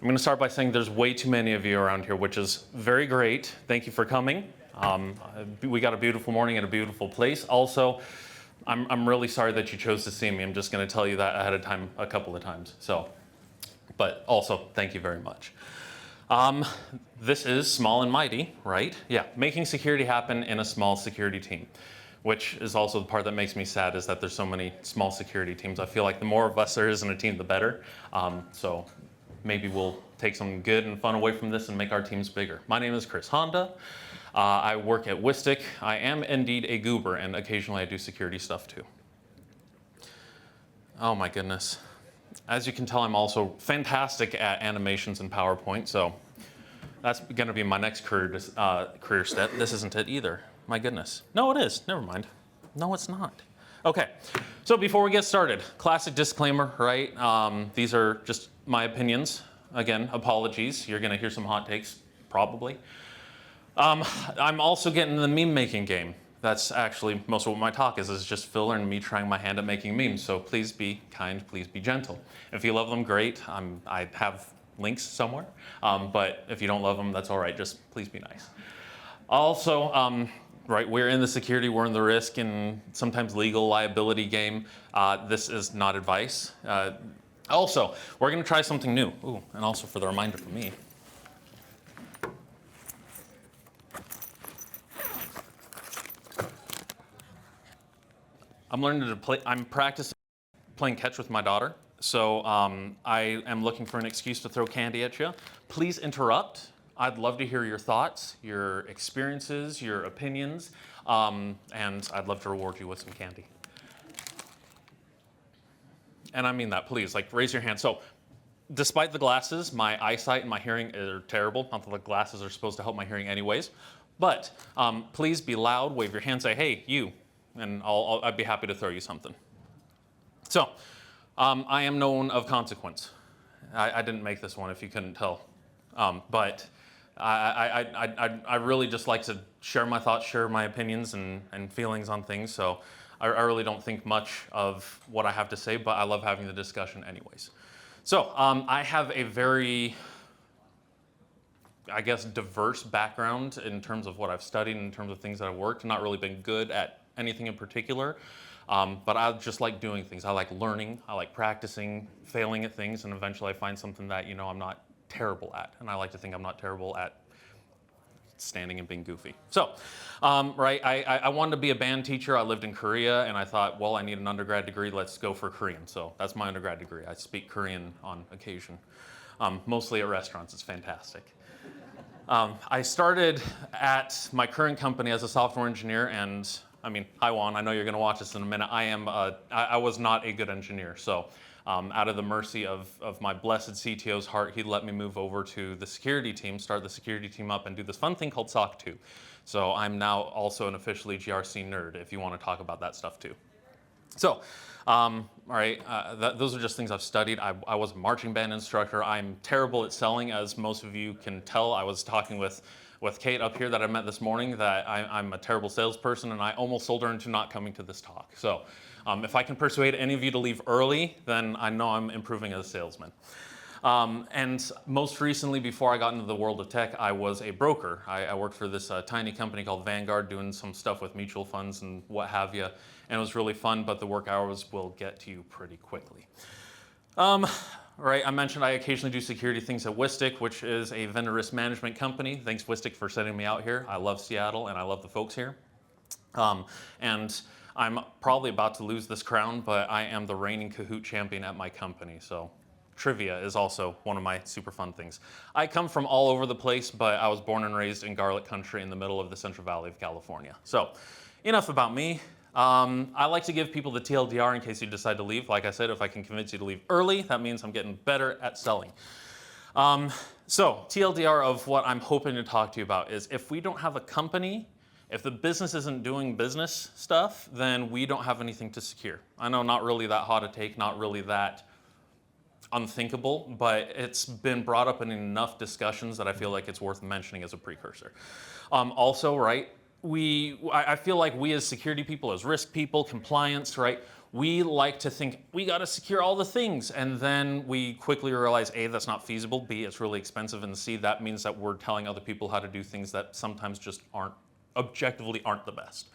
I'm going to start by saying there's way too many of you around here, which is very great. Thank you for coming. We got a beautiful morning at a beautiful place. Also, I'm really sorry that you chose to see me. I'm just going to tell you that ahead of time a couple of times. But also, thank you very much. This is small and mighty, right? Yeah, making security happen in a small security team, which is also the part that makes me sad, is that there's so many small security teams. I feel like the more of us there is in a team, the better. So maybe we'll take some good and fun away from this and make our teams bigger. My name is Chris Honda. I work at Wistic. I am indeed a goober, and occasionally I do security stuff too. Oh my goodness. As you can tell, I'm also fantastic at animations and PowerPoint, so that's going to be my next career step. This isn't it either. My goodness. No, it is. Never mind. No, it's not. Okay, so before we get started, classic disclaimer, right? These are just my opinions. Again, apologies. You're going to hear some hot takes, probably. I'm also getting in the meme making game. That's actually most of what my talk is just filler and me trying my hand at making memes. So please be kind, please be gentle. If you love them, great. I have links somewhere. But if you don't love them, that's all right. Just please be nice. Also, right, we're in the security, we're in the risk and sometimes legal liability game. This is not advice. Also, we're going to try something new. Ooh, and also for the reminder for me. I'm practicing playing catch with my daughter. So I am looking for an excuse to throw candy at you. Please interrupt. I'd love to hear your thoughts, your experiences, your opinions, and I'd love to reward you with some candy. And I mean that, please, like raise your hand. So despite the glasses, my eyesight and my hearing are terrible. Not that the glasses are supposed to help my hearing anyways. But please be loud, wave your hand, say, hey, you, and I'd be happy to throw you something. So I am known of consequence. I didn't make this one if you couldn't tell. But I really just like to share my thoughts, share my opinions and feelings on things. So I really don't think much of what I have to say, but I love having the discussion anyways. So I have a very, I guess, diverse background in terms of what I've studied, in terms of things that I've worked. Not really been good at anything in particular, but I just like doing things. I like learning, I like practicing, failing at things, and eventually I find something that, you know, I'm not terrible at. And I like to think I'm not terrible at standing and being goofy. So, right, I wanted to be a band teacher. I lived in Korea, and I thought, well, I need an undergrad degree. Let's go for Korean. So that's my undergrad degree. I speak Korean on occasion, mostly at restaurants. It's fantastic. I started at my current company as a software engineer, and I mean, hi Juan, I know you're going to watch this in a minute. I was not a good engineer, so out of the mercy of my blessed CTO's heart, he let me move over to the security team, start the security team up, and do this fun thing called SOC 2. So I'm now also an officially GRC nerd, if you want to talk about that stuff too. So, all right, those are just things I've studied. I was a marching band instructor. I'm terrible at selling, as most of you can tell. I was talking with Kate up here that I met this morning that I'm a terrible salesperson, and I almost sold her into not coming to this talk. So if I can persuade any of you to leave early, then I know I'm improving as a salesman. And most recently, before I got into the world of tech, I was a broker. I worked for this tiny company called Vanguard, doing some stuff with mutual funds and what have you. And it was really fun, but the work hours will get to you pretty quickly. Right, I mentioned I occasionally do security things at Wistic, which is a vendor risk management company. Thanks, Wistic, for sending me out here. I love Seattle, and I love the folks here. And I'm probably about to lose this crown, but I am the reigning Kahoot champion at my company. So trivia is also one of my super fun things. I come from all over the place, but I was born and raised in Garlic Country in the middle of the Central Valley of California. So enough about me. I like to give people the TLDR in case you decide to leave. Like I said, if I can convince you to leave early, that means I'm getting better at selling. So TLDR of what I'm hoping to talk to you about is if we don't have a company, if the business isn't doing business stuff, then we don't have anything to secure. I know, not really that hot a take, not really that unthinkable, but it's been brought up in enough discussions that I feel like it's worth mentioning as a precursor. Also, right, I feel like we as security people, as risk people, compliance, right, We like to think we got to secure all the things, and then we quickly realize A, that's not feasible, B, it's really expensive, and C, that means that we're telling other people how to do things that sometimes just objectively aren't the best.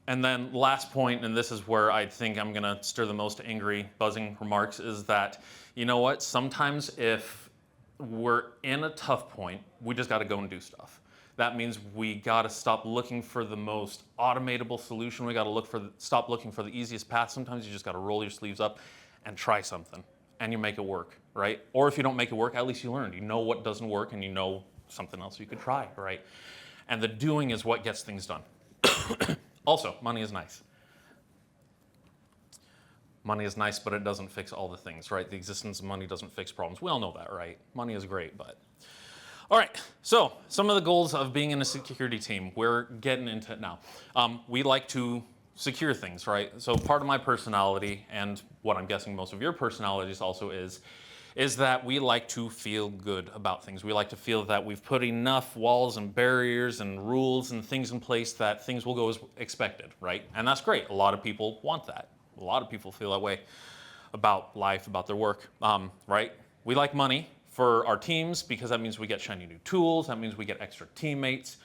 And then last point, and this is where I think I'm gonna stir the most angry, buzzing remarks, is that, you know what, sometimes if we're in a tough point, we just gotta go and do stuff. That means we gotta stop looking for the most automatable solution. We gotta stop looking for the easiest path. Sometimes you just gotta roll your sleeves up and try something, and you make it work, right? Or if you don't make it work, at least you learned. You know what doesn't work, and you know something else you could try, right? And the doing is what gets things done. Also, money is nice. Money is nice, but it doesn't fix all the things, right? The existence of money doesn't fix problems. We all know that, right? Money is great, but... All right, so some of the goals of being in a security team, we're getting into it now. We like to secure things, right? So part of my personality, and what I'm guessing most of your personalities also is that we like to feel good about things. We like to feel that we've put enough walls and barriers and rules and things in place that things will go as expected, right? And that's great. A lot of people want that. A lot of people feel that way about life, about their work, right? We like money for our teams because that means we get shiny new tools. That means we get extra teammates.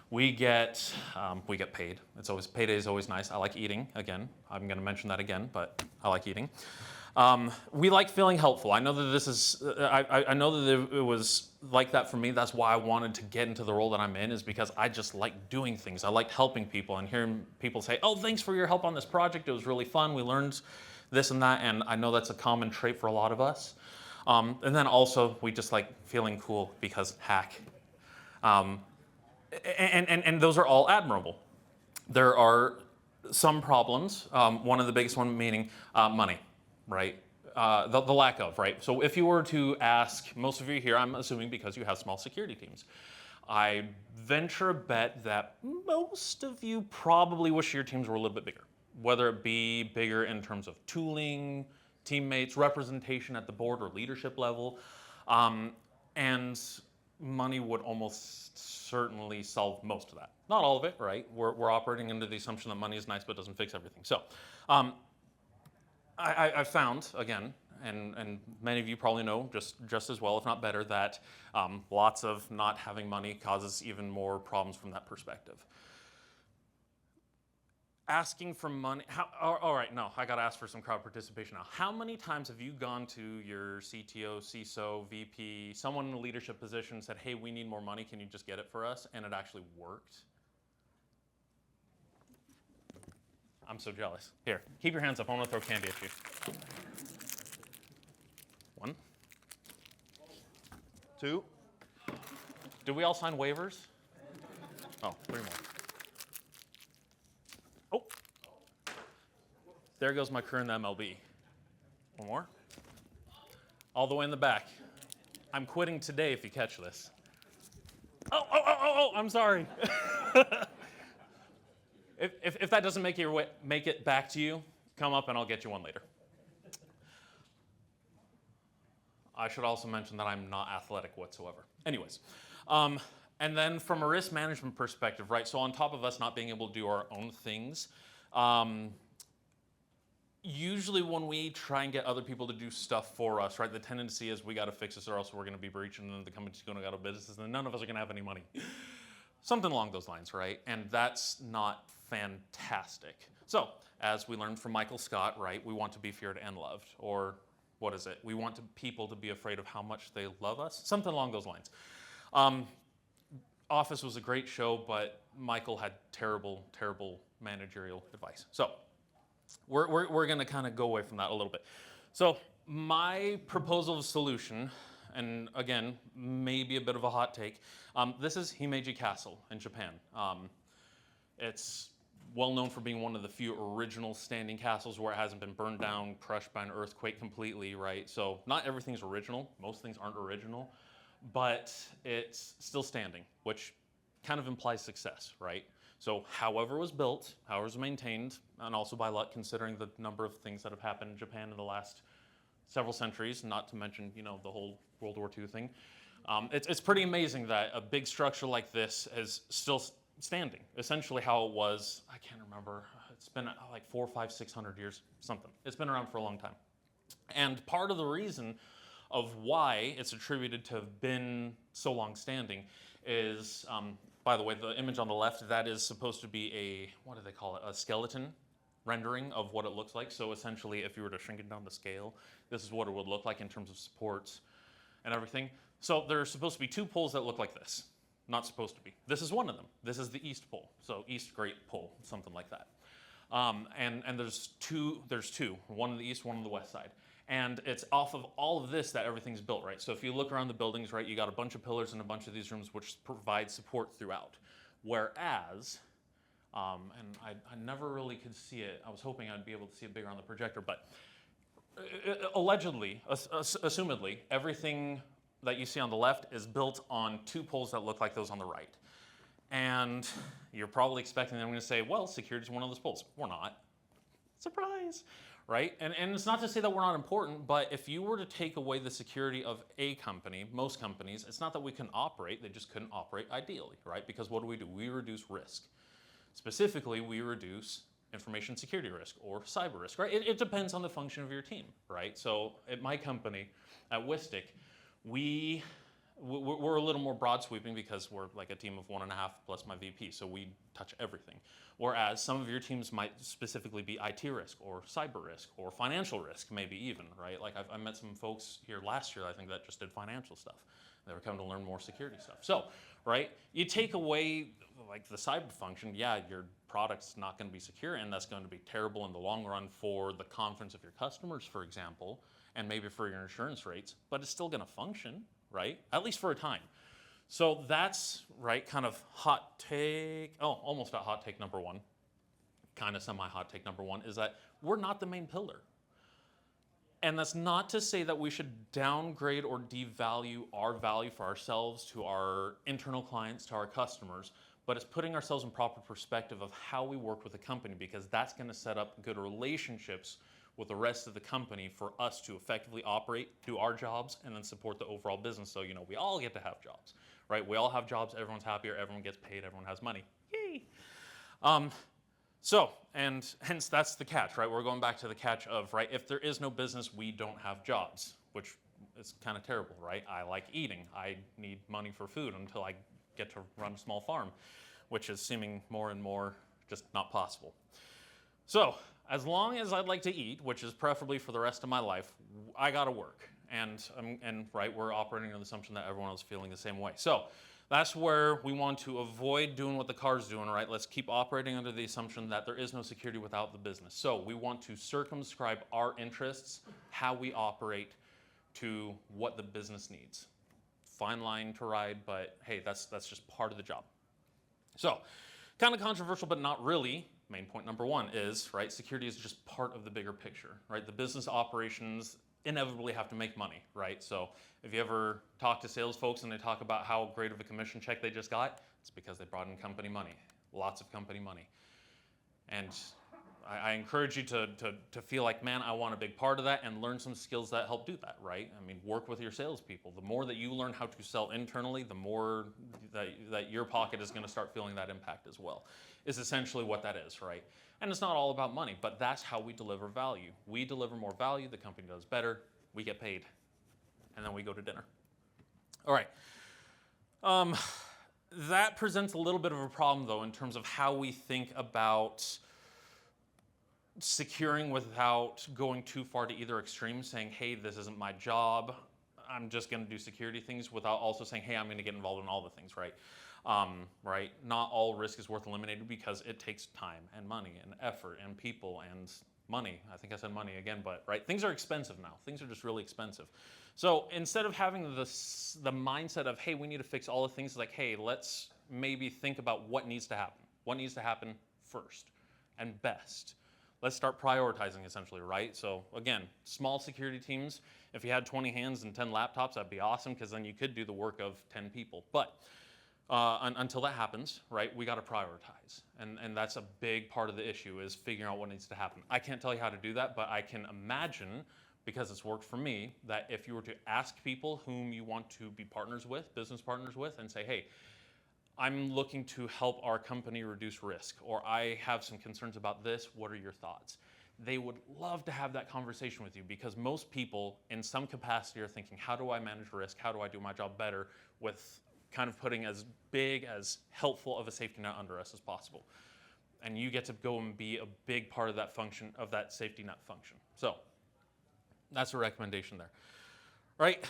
We get paid. Payday is always nice. I like eating, again. I'm gonna mention that again, but I like eating. We like feeling helpful. I know that this is, I know that it was like that for me. That's why I wanted to get into the role that I'm in, is because I just like doing things. I like helping people and hearing people say, oh, thanks for your help on this project. It was really fun. We learned this and that. And I know that's a common trait for a lot of us. And then also we just like feeling cool because hack. And those are all admirable. There are some problems. One of the biggest one meaning money. Right? The lack of, right? So if you were to ask most of you here, I'm assuming because you have small security teams, I venture a bet that most of you probably wish your teams were a little bit bigger, whether it be bigger in terms of tooling, teammates, representation at the board or leadership level, and money would almost certainly solve most of that. Not all of it, right? We're operating under the assumption that money is nice but doesn't fix everything. So. I've found, again, and many of you probably know just as well, if not better, that lots of not having money causes even more problems from that perspective. Asking for money, all right, no, I gotta ask for some crowd participation now. How many times have you gone to your CTO, CISO, VP, someone in a leadership position and said, hey, we need more money, can you just get it for us? And it actually worked? I'm so jealous. Here, keep your hands up. I want to throw candy at you. 1, 2. Did we all sign waivers? Oh, 3 more. Oh. There goes my career in the MLB. 1 more. All the way in the back. I'm quitting today if you catch this. Oh, I'm sorry. If that doesn't make it back to you, come up and I'll get you one later. I should also mention that I'm not athletic whatsoever. Anyways, and then from a risk management perspective, right? So on top of us not being able to do our own things, usually when we try and get other people to do stuff for us, right? The tendency is we got to fix this or else we're going to be breaching and the company's going to go out of business and none of us are going to have any money. Something along those lines, right? And that's not fantastic. So, as we learned from Michael Scott, right, we want to be feared and loved. Or, what is it? We want people to be afraid of how much they love us. Something along those lines. Office was a great show, but Michael had terrible, terrible managerial advice. So, we're going to kind of go away from that a little bit. So, my proposal of solution, and again, maybe a bit of a hot take. This is Himeji Castle in Japan. It's well known for being one of the few original standing castles where it hasn't been burned down, crushed by an earthquake completely, right? So not everything's original. Most things aren't original, but it's still standing, which kind of implies success, right? So however it was built, however it was maintained, and also by luck, considering the number of things that have happened in Japan in the last several centuries, not to mention, you know, the whole World War II thing. It's pretty amazing that a big structure like this is still standing. Essentially how it was, I can't remember, It's been like 400, 500, 600 years, something. It's been around for a long time. And part of the reason of why it's attributed to have been so long standing is, by the way, the image on the left, that is supposed to be a, what do they call it, a skeleton rendering of what it looks like. So essentially, if you were to shrink it down to scale, this is what it would look like in terms of supports and everything. So there's supposed to be two poles that look like this. Not supposed to be. This is one of them. This is the east pole. So east great pole, something like that. And there's two, one on the east, one on the west side. And it's off of all of this that everything's built, right? So if you look around the buildings, right, you got a bunch of pillars in a bunch of these rooms which provide support throughout. Whereas, and I never really could see it. I was hoping I'd be able to see it bigger on the projector, but allegedly, assumedly, everything that you see on the left is built on two poles that look like those on the right. And you're probably expecting them to say, well, security is one of those poles. We're not. Surprise, right? And it's not to say that we're not important, but if you were to take away the security of a company, most companies, it's not that we can operate, they just couldn't operate ideally, right? Because what do? We reduce risk. Specifically, we reduce information security risk or cyber risk, right? It depends on the function of your team, right? So at my company, at Wistic, we're a little more broad sweeping because we're like a team of 1.5 plus my VP, so we touch everything. Whereas some of your teams might specifically be IT risk or cyber risk or financial risk, maybe even, right? Like I met some folks here last year, I think, that just did financial stuff. They were coming to learn more security stuff. So, right, you take away like the cyber function, yeah, your product's not going to be secure, and that's going to be terrible in the long run for the confidence of your customers, for example, and maybe for your insurance rates, but it's still going to function, right? At least for a time. So that's, right, kind of hot take, almost a hot take number one, kind of semi-hot take number one, is that we're not the main pillar. And that's not to say that we should downgrade or devalue our value for ourselves to our internal clients, to our customers, but it's putting ourselves in proper perspective of how we work with a company, because that's going to set up good relationships with the rest of the company for us to effectively operate, do our jobs, and then support the overall business. So, we all get to have jobs, right? We all have jobs, everyone's happier, everyone gets paid, everyone has money. Yay! So, and hence that's the catch, right? We're going back to the catch of, right, if there is no business, we don't have jobs, which is kind of terrible, right? I like eating. I need money for food until I get to run a small farm, which is seeming more and more just not possible. So, as long as I'd like to eat, which is preferably for the rest of my life, I gotta work. And right, we're operating on the assumption that everyone else is feeling the same way. So, that's where we want to avoid doing what the car's doing, right? Let's keep operating under the assumption that there is no security without the business. So we want to circumscribe our interests, how we operate, to what the business needs. Fine line to ride, but hey, that's just part of the job. So, kind of controversial, but not really. Main point number one is, right, security is just part of the bigger picture, right? The business operations inevitably have to make money, right? So if you ever talk to sales folks and they talk about how great of a commission check they just got, it's because they brought in company money, lots of company money. And I encourage you to feel like, man, I want a big part of that, and learn some skills that help do that, right? I mean, work with your salespeople. The more that you learn how to sell internally, the more that your pocket is going to start feeling that impact as well, is essentially what that is, right? And it's not all about money, but that's how we deliver value. We deliver more value, the company does better, we get paid, and then we go to dinner. All right. That presents a little bit of a problem, though, in terms of how we think about securing without going too far to either extreme, saying, hey, this isn't my job, I'm just going to do security things, without also saying, hey, I'm going to get involved in all the things, right? Right? Not all risk is worth eliminating, because it takes time and money and effort and people and money. I think I said money again, but right, things are expensive now. Things are just really expensive. So instead of having the mindset of, hey, we need to fix all the things, like, hey, let's maybe think about what needs to happen. What needs to happen first and best. Let's start prioritizing, essentially, right? So again, small security teams, if you had 20 hands and 10 laptops, that'd be awesome, because then you could do the work of 10 people. But until that happens, right, we got to prioritize. And that's a big part of the issue, is figuring out what needs to happen. I can't tell you how to do that, but I can imagine, because it's worked for me, that if you were to ask people whom you want to be partners with, business partners with, and say, hey, I'm looking to help our company reduce risk, or I have some concerns about this. What are your thoughts? They would love to have that conversation with you, because most people in some capacity are thinking, how do I manage risk? How do I do my job better, with kind of putting as big, as helpful of a safety net under us as possible. And you get to go and be a big part of that function, of that safety net function. So that's a recommendation there, right?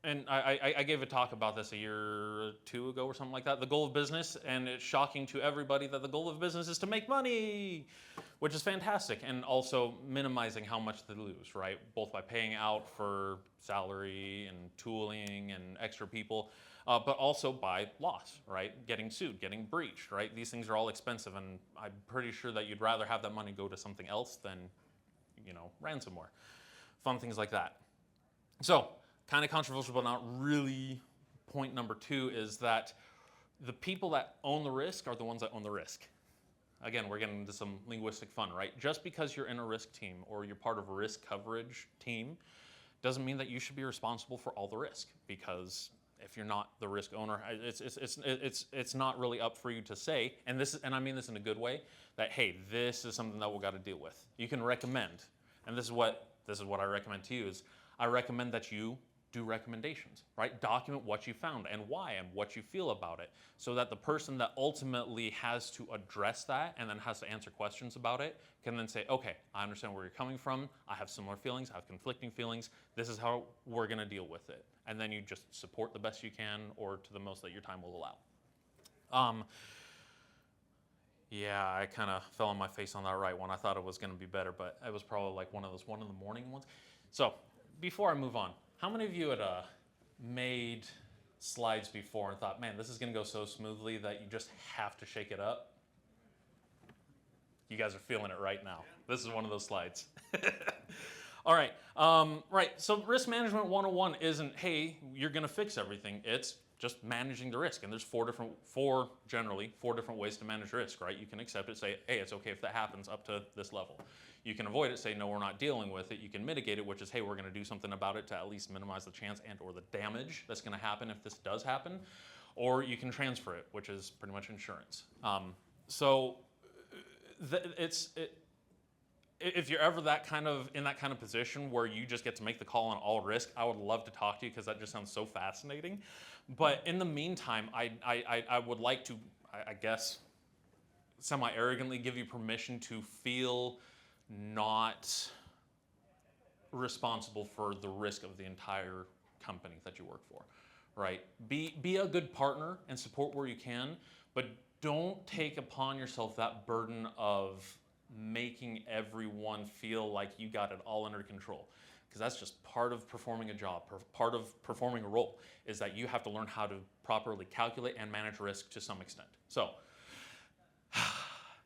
And I gave a talk about this a year or two ago or something like that. The goal of business, and it's shocking to everybody that the goal of business is to make money, which is fantastic, and also minimizing how much they lose, right? Both by paying out for salary and tooling and extra people, but also by loss, right? Getting sued, getting breached, right? These things are all expensive, and I'm pretty sure that you'd rather have that money go to something else than, ransomware, fun things like that. So, kind of controversial, but not really. Point number 2 is that the people that own the risk are the ones that own the risk. Again, we're getting into some linguistic fun, right? Just because you're in a risk team or you're part of a risk coverage team doesn't mean that you should be responsible for all the risk, because if you're not the risk owner, it's not really up for you to say, and I mean this in a good way, that hey, this is something that we've got to deal with. You can recommend, and this is what I recommend to you, is I recommend that you do recommendations, right? Document what you found and why and what you feel about it, so that the person that ultimately has to address that and then has to answer questions about it can then say, okay, I understand where you're coming from. I have similar feelings. I have conflicting feelings. This is how we're going to deal with it. And then you just support the best you can, or to the most that your time will allow. Yeah, I kind of fell on my face on that right one. I thought it was going to be better, but it was probably like one of those 1 in the morning ones. So before I move on, how many of you had made slides before and thought, man, this is going to go so smoothly that you just have to shake it up? You guys are feeling it right now. This is one of those slides. All right. Right. So risk management 101 isn't, hey, you're going to fix everything. It's just managing the risk. And there's four different ways to manage risk, right? You can accept it, say, hey, it's okay if that happens up to this level. You can avoid it, say, no, we're not dealing with it. You can mitigate it, which is, hey, we're going to do something about it to at least minimize the chance and or the damage that's going to happen if this does happen. Or you can transfer it, which is pretty much insurance. If you're ever in that kind of position where you just get to make the call on all risk, I would love to talk to you, because that just sounds so fascinating. But in the meantime, I would like to, I guess, semi-arrogantly give you permission to feel not responsible for the risk of the entire company that you work for, right? Be a good partner and support where you can, but don't take upon yourself that burden of making everyone feel like you got it all under control, because that's just part of performing a job, part of performing a role, is that you have to learn how to properly calculate and manage risk to some extent. So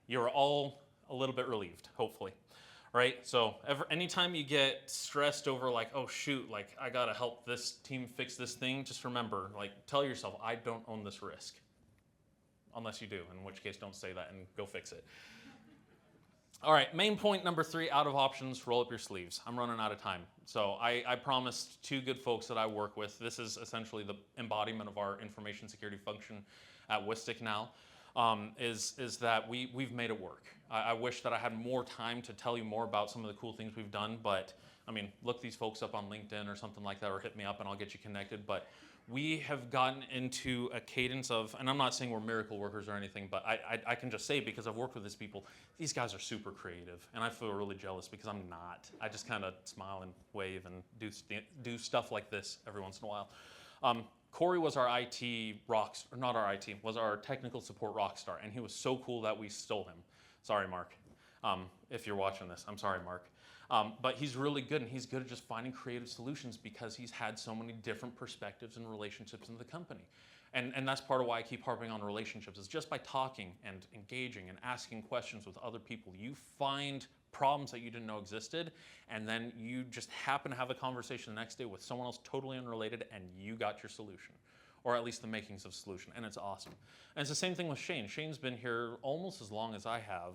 you're all a little bit relieved, hopefully, right? So anytime you get stressed over like, oh shoot, like I gotta help this team fix this thing, just remember, like, tell yourself, I don't own this risk. Unless you do, in which case don't say that and go fix it. All right, main point number 3, out of options, roll up your sleeves. I'm running out of time. So I promised 2 good folks that I work with. This is essentially the embodiment of our information security function at Wistic now, is that we've made it work. I wish that I had more time to tell you more about some of the cool things we've done, but I mean, look these folks up on LinkedIn or something like that, or hit me up and I'll get you connected. But we have gotten into a cadence of, and I'm not saying we're miracle workers or anything, but I can just say, because I've worked with these people, these guys are super creative, and I feel really jealous because I'm not. I just kind of smile and wave and do stuff like this every once in a while. Corey was our IT rock, or not our IT, was our technical support rock star, and he was so cool that we stole him. Sorry, Mark. If you're watching this, I'm sorry, Mark. But he's really good, and he's good at just finding creative solutions because he's had so many different perspectives and relationships in the company. And that's part of why I keep harping on relationships, is just by talking and engaging and asking questions with other people, you find problems that you didn't know existed, and then you just happen to have a conversation the next day with someone else totally unrelated, and you got your solution. or at least the makings of solution, and it's awesome. And it's the same thing with Shane. Shane's been here almost as long as I have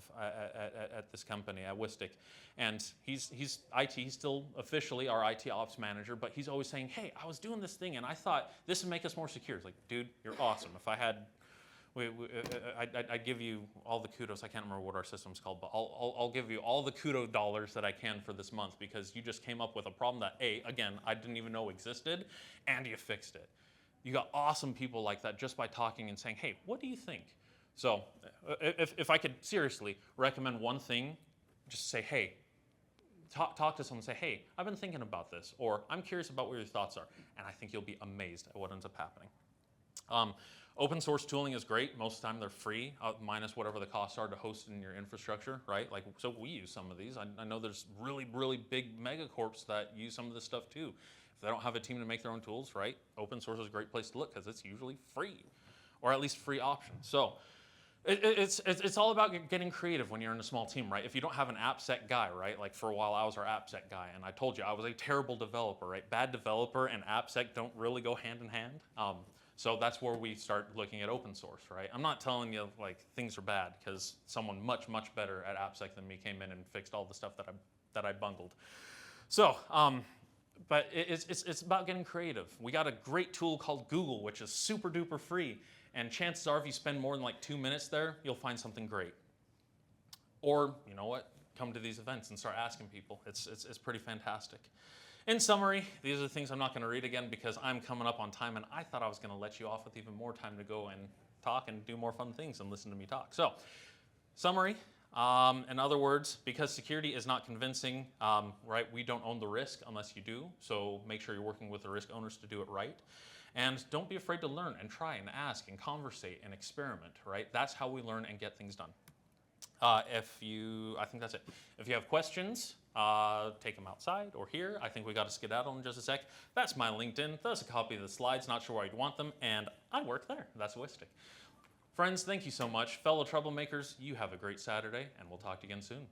at this company, at Wistic, and he's IT, he's still officially our IT ops manager, but he's always saying, hey, I was doing this thing and I thought this would make us more secure. It's like, dude, you're awesome. If I had, I'd give you all the kudos. I can't remember what our system's called, but I'll give you all the kudo dollars that I can for this month, because you just came up with a problem that, again, I didn't even know existed, and you fixed it. You got awesome people like that just by talking and saying, hey, what do you think? So if I could seriously recommend one thing, just say, hey, talk to someone and say, hey, I've been thinking about this, or I'm curious about what your thoughts are, and I think you'll be amazed at what ends up happening. Open source tooling is great. Most of the time they're free, minus whatever the costs are to host in your infrastructure, right? Like, so we use some of these. I know there's really, really big megacorps that use some of this stuff too. If they don't have a team to make their own tools, right? Open source is a great place to look because it's usually free, or at least free options. So it's all about getting creative when you're in a small team, right? If you don't have an AppSec guy, right? Like for a while I was our AppSec guy, and I told you I was a terrible developer, right? Bad developer and AppSec don't really go hand in hand. So that's where we start looking at open source, right? I'm not telling you like things are bad, because someone much, much better at AppSec than me came in and fixed all the stuff that I bungled. So, but it's about getting creative. We got a great tool called Google, which is super duper free. And chances are if you spend more than like 2 minutes there, you'll find something great. Or, you know what, come to these events and start asking people. It's pretty fantastic. In summary, these are the things I'm not going to read again because I'm coming up on time, and I thought I was going to let you off with even more time to go and talk and do more fun things and listen to me talk. So, summary, in other words, because security is not convincing, right, we don't own the risk unless you do, so make sure you're working with the risk owners to do it right. And don't be afraid to learn and try and ask and conversate and experiment, right? That's how we learn and get things done. I think that's it. If you have questions, take them outside or here. I think we got to skedaddle in just a sec. That's my LinkedIn. That's a copy of the slides. Not sure where you'd want them. And I work there. That's Wistic. Friends, thank you so much. Fellow troublemakers, you have a great Saturday, and we'll talk to you again soon.